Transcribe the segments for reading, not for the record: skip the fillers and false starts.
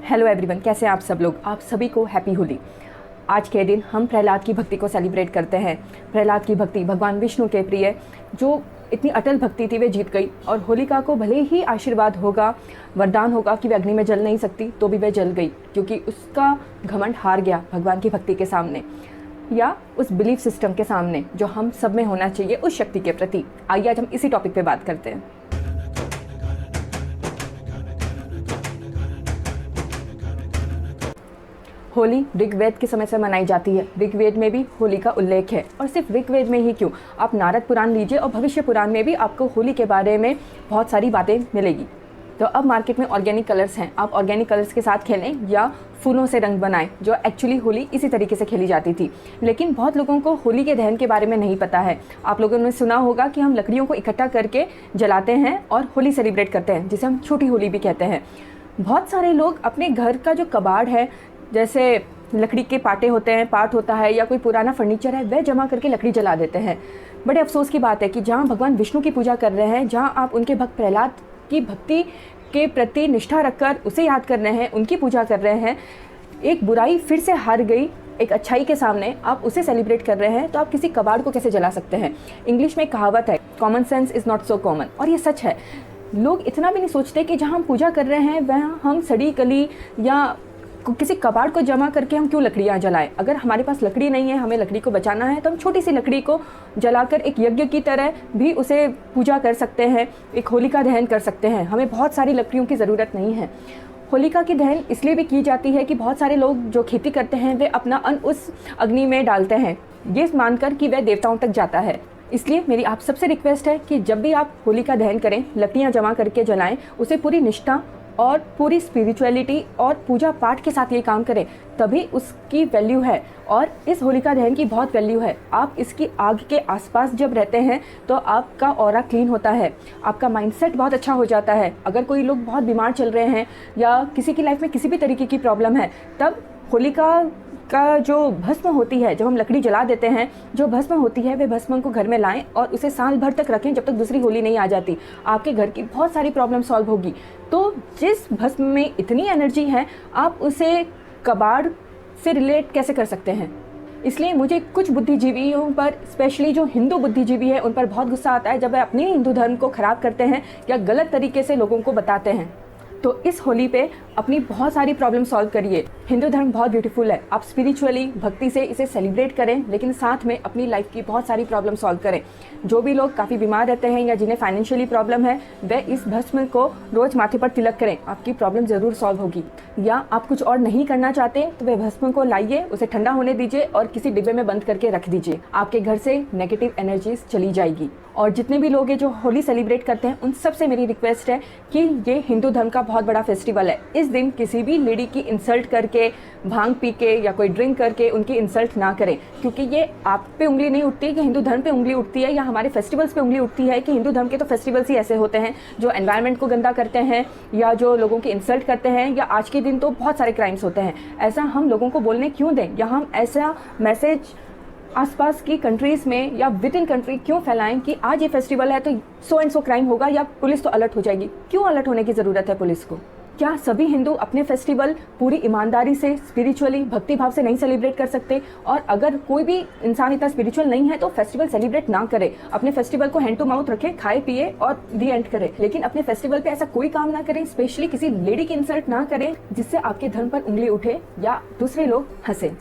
Hello everyone, कैसे हैं आप सब लोग। आप सभी को हैप्पी होली। आज के दिन हम प्रहलाद की भक्ति को सेलिब्रेट करते हैं। प्रहलाद की भक्ति भगवान विष्णु के प्रिय, जो इतनी अटल भक्ति थी वे जीत गई। और होलिका को भले ही आशीर्वाद होगा, वरदान होगा कि वे अग्नि में जल नहीं सकती, तो भी वह जल गई क्योंकि उसका घमंड हार गया भगवान की भक्ति के सामने, या उस बिलीफ सिस्टम के सामने जो हम सब में होना चाहिए उस शक्ति के प्रति। आइए आज हम इसी टॉपिक पे बात करते हैं। होली ऋग्वेद के समय से मनाई जाती है। ऋग्वेद में भी होली का उल्लेख है, और सिर्फ ऋग्वेद में ही क्यों, आप नारद पुराण लीजिए और भविष्य पुराण में भी आपको होली के बारे में बहुत सारी बातें मिलेगी। तो अब मार्केट में ऑर्गेनिक कलर्स हैं, आप ऑर्गेनिक कलर्स के साथ खेलें या फूलों से रंग बनाएं, जो एक्चुअली होली इसी तरीके से खेली जाती थी। लेकिन बहुत लोगों को होली के दहन के बारे में नहीं पता है। आप लोगों ने सुना होगा कि हम लकड़ियों को इकट्ठा करके जलाते हैं और होली सेलिब्रेट करते हैं, जिसे हम छोटी होली भी कहते हैं। बहुत सारे लोग अपने घर का जो कबाड़ है, जैसे लकड़ी के पाटे होते हैं, पाट होता है, या कोई पुराना फर्नीचर है, वह जमा करके लकड़ी जला देते हैं। बड़े अफसोस की बात है कि जहाँ भगवान विष्णु की पूजा कर रहे हैं, जहाँ आप उनके भक्त प्रहलाद की भक्ति के प्रति निष्ठा रखकर उसे याद कर रहे हैं, उनकी पूजा कर रहे हैं, एक बुराई फिर से हार गई एक अच्छाई के सामने, आप उसे सेलिब्रेट कर रहे हैं, तो आप किसी कबाड़ को कैसे जला सकते हैं। इंग्लिश में एक कहावत है, common sense is not so common, और ये सच है। लोग इतना भी नहीं सोचते कि जहाँ हम पूजा कर रहे हैं वहाँ हम सड़ी कली या किसी कबाड़ को जमा करके हम क्यों लकड़ियाँ जलाएं। अगर हमारे पास लकड़ी नहीं है, हमें लकड़ी को बचाना है, तो हम छोटी सी लकड़ी को जलाकर एक यज्ञ की तरह भी उसे पूजा कर सकते हैं, एक होलिका दहन कर सकते हैं। हमें बहुत सारी लकड़ियों की ज़रूरत नहीं है। होलिका की दहन इसलिए भी की जाती है कि बहुत सारे लोग जो खेती करते हैं वे अपना अन्न उस अग्नि में डालते हैं, ये मानकर कि वह देवताओं तक जाता है। इसलिए मेरी आप सबसे रिक्वेस्ट है कि जब भी आप होलिका दहन करें, लकड़ियाँ जमा करके जलाएं, उसे पूरी निष्ठा और पूरी स्पिरिचुअलिटी और पूजा पाठ के साथ ये काम करें, तभी उसकी वैल्यू है। और इस होलिका दहन की बहुत वैल्यू है। आप इसकी आग के आसपास जब रहते हैं तो आपका ऑरा क्लीन होता है, आपका माइंडसेट बहुत अच्छा हो जाता है। अगर कोई लोग बहुत बीमार चल रहे हैं या किसी की लाइफ में किसी भी तरीके की प्रॉब्लम है, तब होलिका का जो भस्म होती है, जब हम लकड़ी जला देते हैं, जो भस्म होती है वे भस्म को घर में लाएं और उसे साल भर तक रखें, जब तक दूसरी होली नहीं आ जाती। आपके घर की बहुत सारी प्रॉब्लम सॉल्व होगी। तो जिस भस्म में इतनी एनर्जी है, आप उसे कबाड़ से रिलेट कैसे कर सकते हैं। इसलिए मुझे कुछ बुद्धिजीवियों पर, स्पेशली जो हिंदू बुद्धिजीवी है, उन पर बहुत गुस्सा आता है जब वे अपने हिंदू धर्म को ख़राब करते हैं या गलत तरीके से लोगों को बताते हैं। तो इस होली पे अपनी बहुत सारी प्रॉब्लम सॉल्व करिए। हिंदू धर्म बहुत ब्यूटीफुल है, आप स्पिरिचुअली भक्ति से इसे सेलिब्रेट करें, लेकिन साथ में अपनी लाइफ की बहुत सारी प्रॉब्लम सॉल्व करें। जो भी लोग काफ़ी बीमार रहते हैं या जिन्हें फाइनेंशियली प्रॉब्लम है, वे इस भस्म को रोज़ माथे पर तिलक करें, आपकी प्रॉब्लम ज़रूर सॉल्व होगी। या आप कुछ और नहीं करना चाहते तो वह भस्म को लाइए, उसे ठंडा होने दीजिए और किसी डिब्बे में बंद करके रख दीजिए। आपके घर से नेगेटिव एनर्जीज चली जाएगी। और जितने भी लोग हैं जो होली सेलिब्रेट करते हैं, उन सबसे मेरी रिक्वेस्ट है कि ये हिंदू धर्म का बहुत बड़ा फेस्टिवल है। इस दिन किसी भी लेडी की इंसल्ट करके, भांग पी के या कोई ड्रिंक करके उनकी इंसल्ट ना करें, क्योंकि ये आप पे उंगली नहीं उठती कि हिंदू धर्म पे उंगली उठती है, या हमारे फेस्टिवल्स पे उंगली उठती है कि हिंदू धर्म के तो फेस्टिवल्स ही ऐसे होते हैं जो एनवायरनमेंट को गंदा करते हैं या जो लोगों की इंसल्ट करते हैं, या आज के दिन तो बहुत सारे क्राइम्स होते हैं। ऐसा हम लोगों को बोलने क्यों दें, या हम ऐसा मैसेज आसपास की कंट्रीज़ में या विद इन कंट्री क्यों फैलाएं कि आज ये फेस्टिवल है तो सो एंड सो क्राइम होगा या पुलिस तो अलर्ट हो जाएगी। क्यों अलर्ट होने की ज़रूरत है पुलिस को। क्या सभी हिंदू अपने फेस्टिवल पूरी ईमानदारी से, स्पिरिचुअली, भक्ति भाव से नहीं सेलिब्रेट कर सकते। और अगर कोई भी इंसान इतना स्पिरिचुअल नहीं है तो फेस्टिवल सेलिब्रेट ना करे, अपने फेस्टिवल को हैंड टू माउथ रखें, खाए पिए और दी एंड करें। लेकिन अपने फेस्टिवल पे ऐसा कोई काम ना करें, स्पेशली किसी लेडी की इंसल्ट ना करें जिससे आपके धर्म पर उंगली उठे या दूसरे लोग हंसे।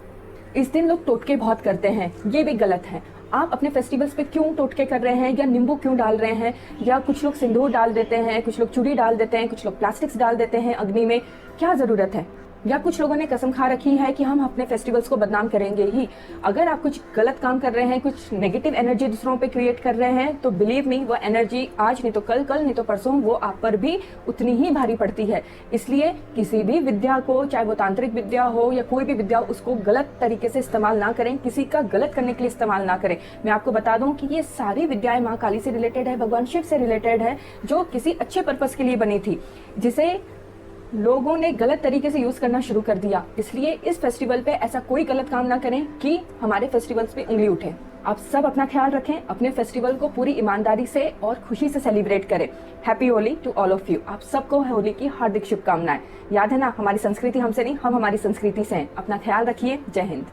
इस दिन लोग टोटके बहुत करते हैं, ये भी गलत है। आप अपने फेस्टिवल्स पे क्यों टोटके कर रहे हैं, या नींबू क्यों डाल रहे हैं, या कुछ लोग सिंदूर डाल देते हैं, कुछ लोग चूड़ी डाल देते हैं, कुछ लोग प्लास्टिक्स डाल देते हैं अग्नि में, क्या ज़रूरत है। या कुछ लोगों ने कसम खा रखी है कि हम अपने फेस्टिवल्स को बदनाम करेंगे ही। अगर आप कुछ गलत काम कर रहे हैं, कुछ नेगेटिव एनर्जी दूसरों पे क्रिएट कर रहे हैं, तो बिलीव मी, वो एनर्जी आज नहीं तो कल, कल नहीं तो परसों, वो आप पर भी उतनी ही भारी पड़ती है। इसलिए किसी भी विद्या को, चाहे वो तांत्रिक विद्या हो या कोई भी विद्या, उसको गलत तरीके से इस्तेमाल ना करें, किसी का गलत करने के लिए इस्तेमाल ना करें। मैं आपको बता दूं कि ये सारी विद्याएं माँ काली से रिलेटेड है, भगवान शिव से रिलेटेड है, जो किसी अच्छे पर्पस के लिए बनी थी, जिसे लोगों ने गलत तरीके से यूज करना शुरू कर दिया। इसलिए इस फेस्टिवल पे ऐसा कोई गलत काम ना करें कि हमारे फेस्टिवल्स पे उंगली उठे। आप सब अपना ख्याल रखें, अपने फेस्टिवल को पूरी ईमानदारी से और खुशी से सेलिब्रेट करें। Happy Holi to all of you. आप सबको होली की हार्दिक शुभकामनाएं। याद है ना, हमारी संस्कृति हमसे नहीं, हम हमारी संस्कृति से हैं। अपना ख्याल रखिए। जय हिंद।